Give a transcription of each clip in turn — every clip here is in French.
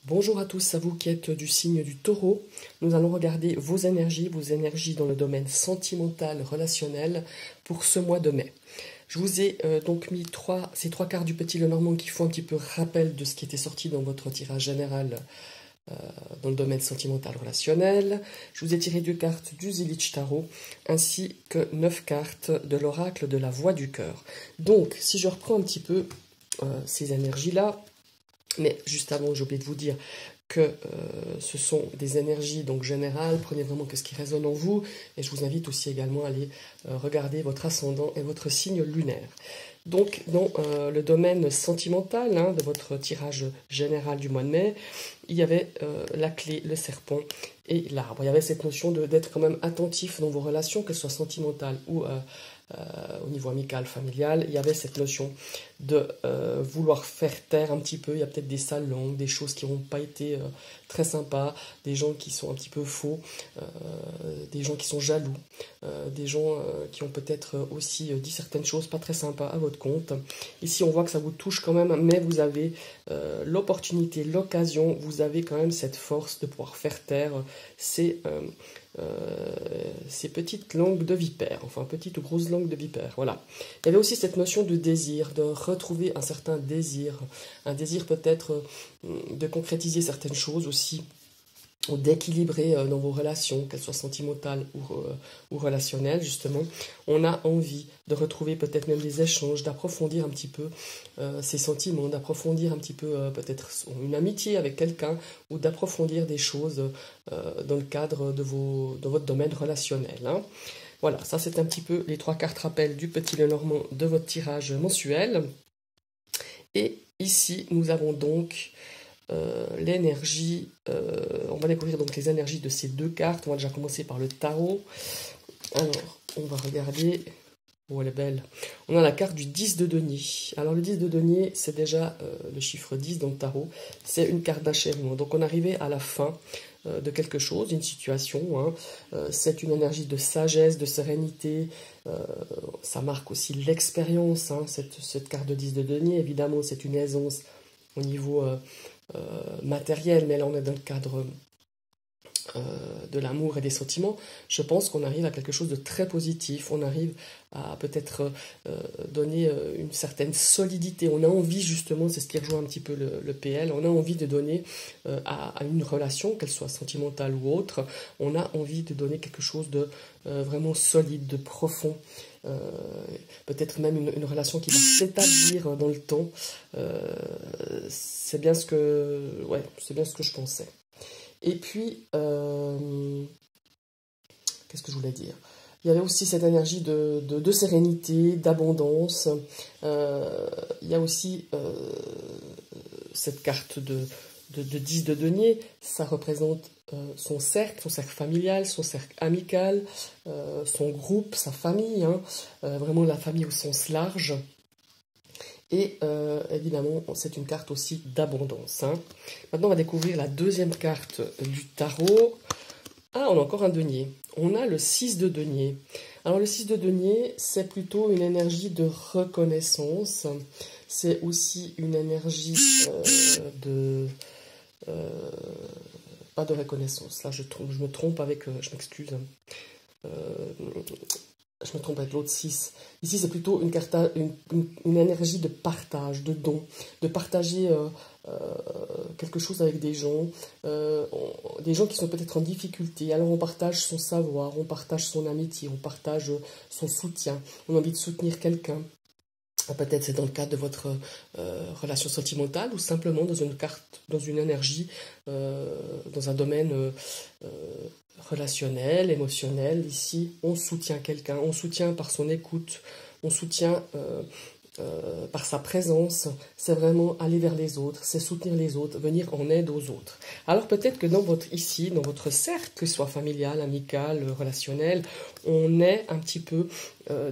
Bonjour à tous, à vous qui êtes du signe du Taureau. Nous allons regarder vos énergies dans le domaine sentimental, relationnel pour ce mois de mai. Je vous ai donc mis ces trois cartes du Petit Lenormand qui font un petit peu rappel de ce qui était sorti dans votre tirage général dans le domaine sentimental relationnel. Je vous ai tiré 2 cartes du Zilich Tarot ainsi que 9 cartes de l'oracle de la voix du cœur. Donc, si je reprends un petit peu ces énergies-là, mais juste avant, j'ai oublié de vous dire que ce sont des énergies donc générales, prenez vraiment que ce qui résonne en vous, et je vous invite aussi également à aller regarder votre ascendant et votre signe lunaire. Donc dans le domaine sentimental de votre tirage général du mois de mai, il y avait la clé, le serpent et l'arbre. Il y avait cette notion d'être quand même attentif dans vos relations, qu'elles soient sentimentales ou au niveau amical, familial. Il y avait cette notion de vouloir faire taire un petit peu. Il y a peut-être des sales langues, des choses qui n'ont pas été très sympas, des gens qui sont un petit peu faux, des gens qui sont jaloux, des gens qui ont peut-être aussi dit certaines choses pas très sympas à votre compte. Ici, on voit que ça vous touche quand même, mais vous avez l'opportunité, l'occasion, vous avez quand même cette force de pouvoir faire taire ces petites langues de vipère, enfin petites ou grosses langues de vipère, voilà. Il y avait aussi cette notion de désir, de retrouver un certain désir, un désir peut-être de concrétiser certaines choses aussi, ou d'équilibrer dans vos relations, qu'elles soient sentimentales ou relationnelles, justement. On a envie de retrouver peut-être même des échanges, d'approfondir un petit peu ces sentiments, d'approfondir un petit peu peut-être une amitié avec quelqu'un, ou d'approfondir des choses dans le cadre de votre domaine relationnel. Voilà, ça c'est un petit peu les 3 cartes rappel du Petit Lenormand de votre tirage mensuel. Et ici, nous avons donc l'énergie, on va découvrir donc les énergies de ces 2 cartes. On va déjà commencer par le tarot. Alors, on va regarder. Oh, elle est belle. On a la carte du 10 de denier. Alors, le 10 de denier, c'est déjà le chiffre 10 dans le tarot. C'est une carte d'achèvement. Donc, on arrivait à la fin de quelque chose, d'une situation. C'est une énergie de sagesse, de sérénité. Ça marque aussi l'expérience. Cette carte de 10 de denier, évidemment, c'est une aisance au niveau matériel, mais là on est dans le cadre de l'amour et des sentiments. Je pense qu'on arrive à quelque chose de très positif, on arrive à peut-être donner une certaine solidité, on a envie justement, c'est ce qui rejoint un petit peu le PL, on a envie de donner à une relation, qu'elle soit sentimentale ou autre, on a envie de donner quelque chose de vraiment solide, de profond, peut-être même une relation qui va s'établir dans le temps. C'est bien ce que je pensais. Et puis, qu'est-ce que je voulais dire? Il y avait aussi cette énergie de sérénité, d'abondance. Il y a aussi cette carte de 10 de denier. Ça représente son cercle familial, son cercle amical, son groupe, sa famille, vraiment la famille au sens large. Et évidemment, c'est une carte aussi d'abondance. Maintenant, on va découvrir la deuxième carte du tarot. Ah, on a encore un denier. On a le 6 de denier. Alors, le 6 de denier, c'est plutôt une énergie de reconnaissance. C'est aussi une énergie pas de reconnaissance. Là, je me trompe avec... je m'excuse. Je me trompe avec l'autre 6. Ici, c'est plutôt une énergie de partage, de don, de partager quelque chose avec des gens qui sont peut-être en difficulté. Alors, on partage son savoir, on partage son amitié, on partage son soutien. On a envie de soutenir quelqu'un. Peut-être c'est dans le cadre de votre relation sentimentale ou simplement dans une carte, dans une énergie, dans un domaine relationnel, émotionnel. Ici, on soutient quelqu'un, on soutient par son écoute, on soutient par sa présence. C'est vraiment aller vers les autres, c'est soutenir les autres, venir en aide aux autres. Alors peut-être que dans votre cercle, que ce soit familial, amical, relationnel, on est un petit peu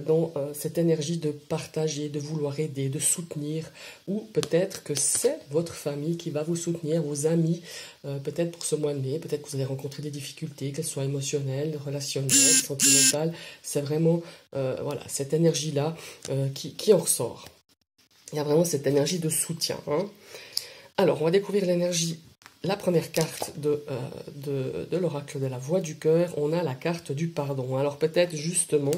dans cette énergie de partager, de vouloir aider, de soutenir, ou peut-être que c'est votre famille qui va vous soutenir, vos amis, peut-être pour ce mois de mai, peut-être que vous allez rencontrer des difficultés, qu'elles soient émotionnelles, relationnelles, sentimentales. C'est vraiment voilà, cette énergie-là qui en ressort. Il y a vraiment cette énergie de soutien. Alors, on va découvrir l'énergie la première carte de l'oracle de la voix du cœur, on a la carte du pardon. Alors peut-être justement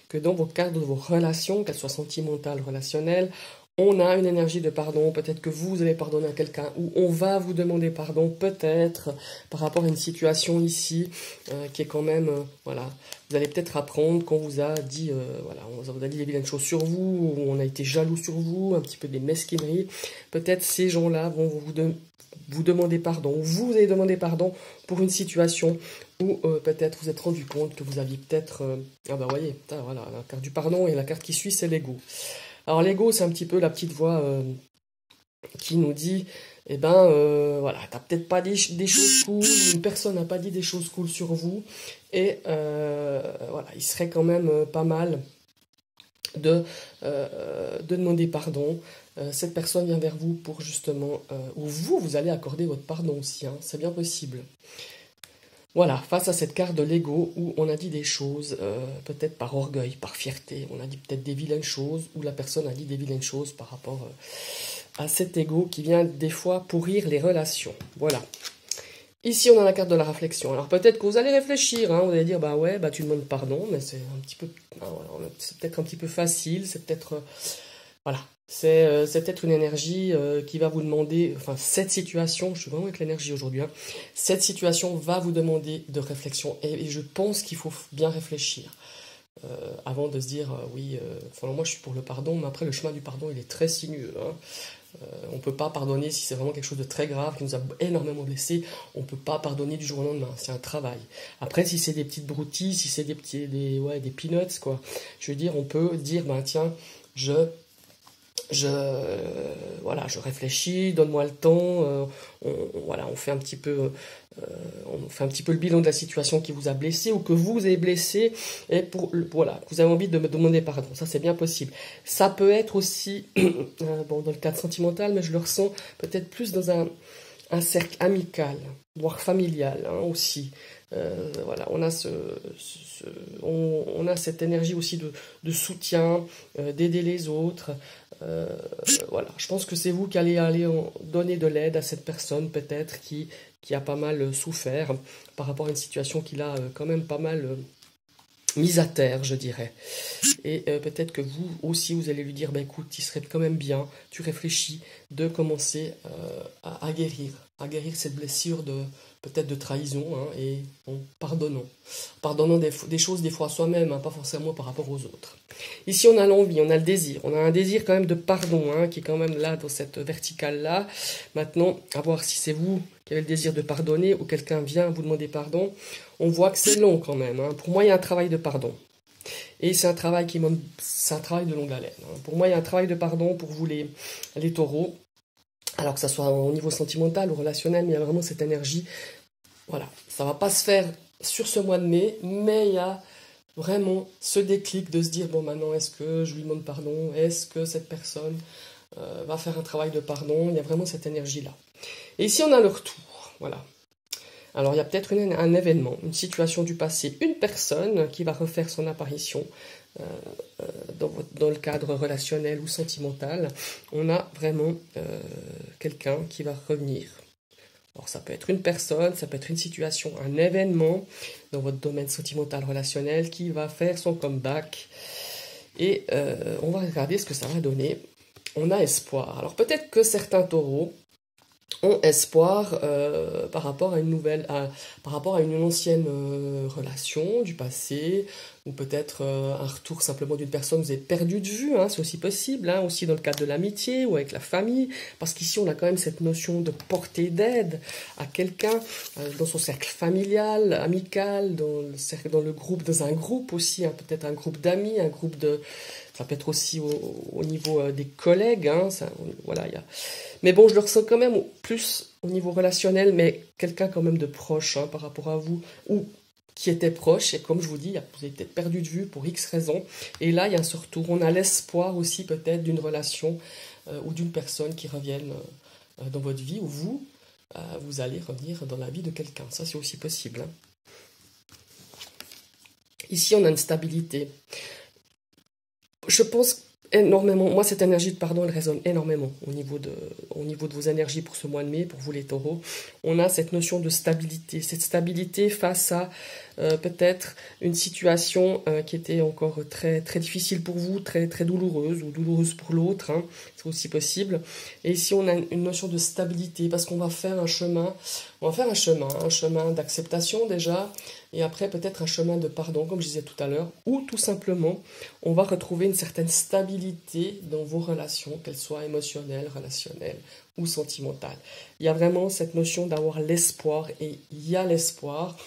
que dans vos cartes de vos relations, qu'elles soient sentimentales, relationnelles, on a une énergie de pardon. Peut-être que vous allez pardonner à quelqu'un, ou on va vous demander pardon, peut-être, par rapport à une situation ici, qui est quand même, voilà, vous allez peut-être apprendre qu'on vous a dit, voilà, on vous a dit des vilaines choses sur vous, ou on a été jaloux sur vous, un petit peu des mesquineries. Peut-être ces gens-là vont vous demander pardon, ou vous allez demander pardon pour une situation où peut-être vous êtes rendu compte que vous aviez peut-être... ah bah voyez, voilà, la carte du pardon, et la carte qui suit, c'est l'ego. Alors l'ego, c'est un petit peu la petite voix qui nous dit, eh ben, voilà, t'as peut-être pas des choses cool, ou une personne n'a pas dit des choses cool sur vous, et voilà, il serait quand même pas mal de demander pardon. Cette personne vient vers vous pour justement, ou vous allez accorder votre pardon aussi, hein, c'est bien possible. Voilà, face à cette carte de l'ego où on a dit des choses, peut-être par orgueil, par fierté, on a dit peut-être des vilaines choses, ou la personne a dit des vilaines choses par rapport à cet ego qui vient des fois pourrir les relations. Voilà. Ici, on a la carte de la réflexion. Alors peut-être que vous allez réfléchir, hein, vous allez dire, bah ouais, bah tu demandes pardon, mais c'est un petit peu, voilà, c'est peut-être un petit peu facile, c'est peut-être, voilà. C'est peut-être une énergie qui va vous demander, enfin cette situation, je suis vraiment avec l'énergie aujourd'hui, hein, cette situation va vous demander de réflexion, et je pense qu'il faut bien réfléchir avant de se dire oui, enfin, moi je suis pour le pardon, mais après le chemin du pardon il est très sinueux, hein. On ne peut pas pardonner si c'est vraiment quelque chose de très grave qui nous a énormément blessés, on ne peut pas pardonner du jour au lendemain, c'est un travail. Après si c'est des petites broutilles, si c'est des peanuts quoi, je veux dire on peut dire ben tiens voilà, je réfléchis, donne-moi le temps, on fait un petit peu, le bilan de la situation qui vous a blessé ou que vous avez blessé, et voilà, que vous avez envie de me demander pardon. Ça, c'est bien possible. Ça peut être aussi, bon, dans le cadre sentimental, mais je le ressens peut-être plus dans un cercle amical, voire familial, hein, aussi. Voilà, on a cette énergie aussi de soutien, d'aider les autres. Voilà, je pense que c'est vous qui allez donner de l'aide à cette personne peut-être qui a pas mal souffert par rapport à une situation qu'il a quand même pas mal mise à terre, je dirais. Et peut-être que vous aussi, vous allez lui dire, bah, écoute, il serait quand même bien, tu réfléchis, de commencer à guérir cette blessure peut-être de trahison, hein, et en pardonnant. Pardonnant des choses des fois à soi-même, hein, pas forcément par rapport aux autres. Ici, on a l'envie, on a le désir. On a un désir quand même de pardon, hein, qui est quand même là, dans cette verticale-là. Maintenant, à voir si c'est vous qui avez le désir de pardonner ou quelqu'un vient vous demander pardon. On voit que c'est long quand même, hein. Pour moi, il y a un travail de pardon. Et c'est un travail c'est un travail de longue haleine, hein. Pour moi, il y a un travail de pardon pour vous les taureaux. Alors que ça soit au niveau sentimental ou relationnel, mais il y a vraiment cette énergie. Voilà, ça va pas se faire sur ce mois de mai, mais il y a vraiment ce déclic de se dire, bon maintenant, est-ce que je lui demande pardon? Est-ce que cette personne va faire un travail de pardon? Il y a vraiment cette énergie-là. Et ici, on a le retour, voilà. Alors, il y a peut-être un événement, une situation du passé, une personne qui va refaire son apparition dans le cadre relationnel ou sentimental. On a vraiment quelqu'un qui va revenir. Alors, ça peut être une personne, ça peut être une situation, un événement dans votre domaine sentimental relationnel qui va faire son comeback. Et on va regarder ce que ça va donner. On a espoir. Alors, peut-être que certains taureaux ont espoir par rapport à par rapport à une ancienne relation du passé, ou peut-être un retour simplement d'une personne que vous avez perdu de vue, hein, c'est aussi possible, hein, aussi dans le cadre de l'amitié ou avec la famille, parce qu'ici on a quand même cette notion de portée d'aide à quelqu'un dans son cercle familial, amical, dans le groupe, dans un groupe aussi, hein, peut-être un groupe d'amis, un groupe de... Ça peut être aussi au niveau des collègues, hein, voilà, mais bon, je le ressens quand même plus au niveau relationnel, mais quelqu'un quand même de proche, hein, par rapport à vous, ou qui était proche, et comme je vous dis, vous avez peut-être perdu de vue pour X raisons, et là, il y a ce retour. On a l'espoir aussi peut-être d'une relation ou d'une personne qui revienne dans votre vie, ou vous allez revenir dans la vie de quelqu'un. Ça, c'est aussi possible, hein. Ici, on a une stabilité. Je pense énormément, moi cette énergie de pardon, elle résonne énormément au niveau de vos énergies pour ce mois de mai, pour vous les taureaux. On a cette notion de stabilité, cette stabilité face à peut-être une situation qui était encore très, très difficile pour vous, très, très douloureuse ou douloureuse pour l'autre, hein, c'est aussi possible. Et ici on a une notion de stabilité parce qu'on va faire un chemin, un chemin d'acceptation déjà, et après peut-être un chemin de pardon, comme je disais tout à l'heure, ou tout simplement on va retrouver une certaine stabilité dans vos relations, qu'elles soient émotionnelles, relationnelles ou sentimentales. Il y a vraiment cette notion d'avoir l'espoir, et il y a l'espoir,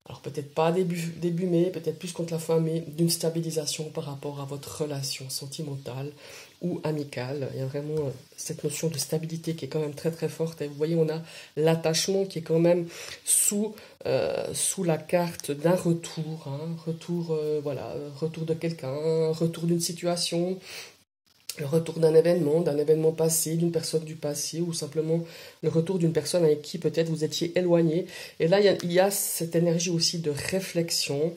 alors peut-être pas début mai, peut-être plus contre la fin mai, d'une stabilisation par rapport à votre relation sentimentale ou amicale. Il y a vraiment cette notion de stabilité qui est quand même très très forte. Et vous voyez, on a l'attachement qui est quand même sous la carte d'un retour, hein, retour de quelqu'un, retour d'une situation, le retour d'un événement passé, d'une personne du passé, ou simplement le retour d'une personne avec qui peut-être vous étiez éloigné. Et là, il y a cette énergie aussi de réflexion.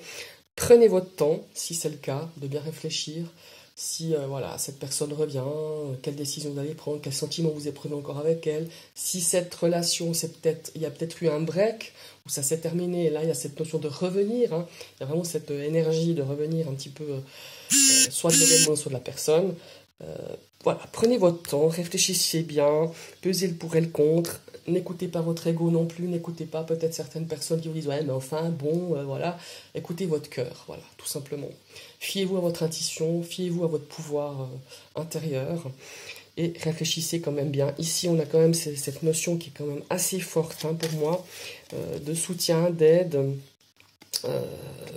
Prenez votre temps, si c'est le cas, de bien réfléchir. Si cette personne revient, quelle décision vous allez prendre, quel sentiment vous éprenez encore avec elle. Si cette relation, il y a peut-être eu un break, ou ça s'est terminé, et là il y a cette notion de revenir. Hein. Il y a vraiment cette énergie de revenir un petit peu, soit de l'événement, soit de la personne. Prenez votre temps, réfléchissez bien, pesez le pour et le contre, n'écoutez pas votre ego non plus, n'écoutez pas peut-être certaines personnes qui vous disent ouais mais enfin bon, écoutez votre cœur, voilà, tout simplement. Fiez-vous à votre intuition, fiez-vous à votre pouvoir intérieur et réfléchissez quand même bien. Ici on a quand même cette notion qui est quand même assez forte, hein, pour moi, de soutien, d'aide,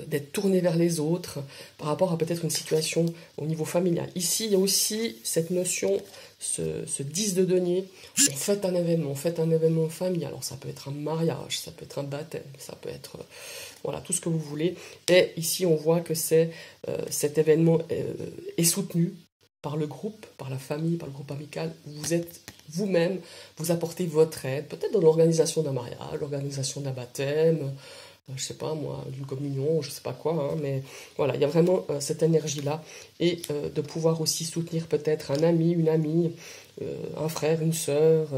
d'être tourné vers les autres par rapport à peut-être une situation au niveau familial. Ici, il y a aussi cette notion, ce 10 de denier, on fait un événement familial. Alors ça peut être un mariage, ça peut être un baptême, ça peut être tout ce que vous voulez. Et ici, on voit que cet événement est soutenu par le groupe, par la famille, par le groupe amical. Vous êtes vous-même, vous apportez votre aide, peut-être dans l'organisation d'un mariage, l'organisation d'un baptême, je sais pas moi, d'une communion, je sais pas quoi, hein, mais voilà, il y a vraiment cette énergie-là, et de pouvoir aussi soutenir peut-être un ami, une amie, un frère, une sœur,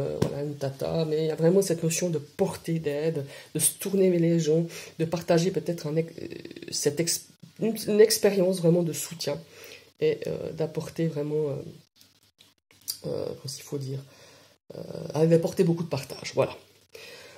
une tata, mais il y a vraiment cette notion de portée d'aide, de se tourner vers les gens, de partager peut-être une expérience vraiment de soutien, et d'apporter vraiment, qu'est-ce qu'il faut dire, d'apporter beaucoup de partage, voilà.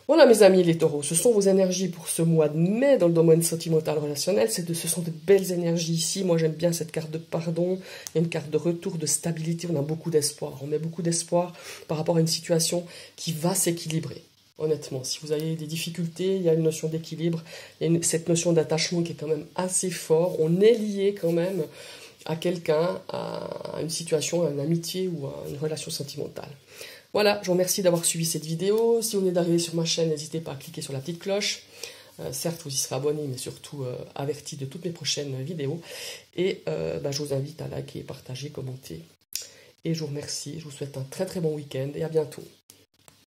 Voilà mes amis les taureaux, ce sont vos énergies pour ce mois de mai dans le domaine sentimental relationnel, ce sont de belles énergies ici, moi j'aime bien cette carte de pardon, il y a une carte de retour, de stabilité, on a beaucoup d'espoir, on met beaucoup d'espoir par rapport à une situation qui va s'équilibrer. Honnêtement, si vous avez des difficultés, il y a une notion d'équilibre, il y a cette notion d'attachement qui est quand même assez fort, on est lié quand même à quelqu'un, à une situation, à une amitié ou à une relation sentimentale. Voilà, je vous remercie d'avoir suivi cette vidéo. Si vous venez d'arriver sur ma chaîne, n'hésitez pas à cliquer sur la petite cloche. Certes, vous y serez abonné, mais surtout averti de toutes mes prochaines vidéos. Et je vous invite à liker, partager, commenter. Et je vous remercie, je vous souhaite un très très bon week-end et à bientôt.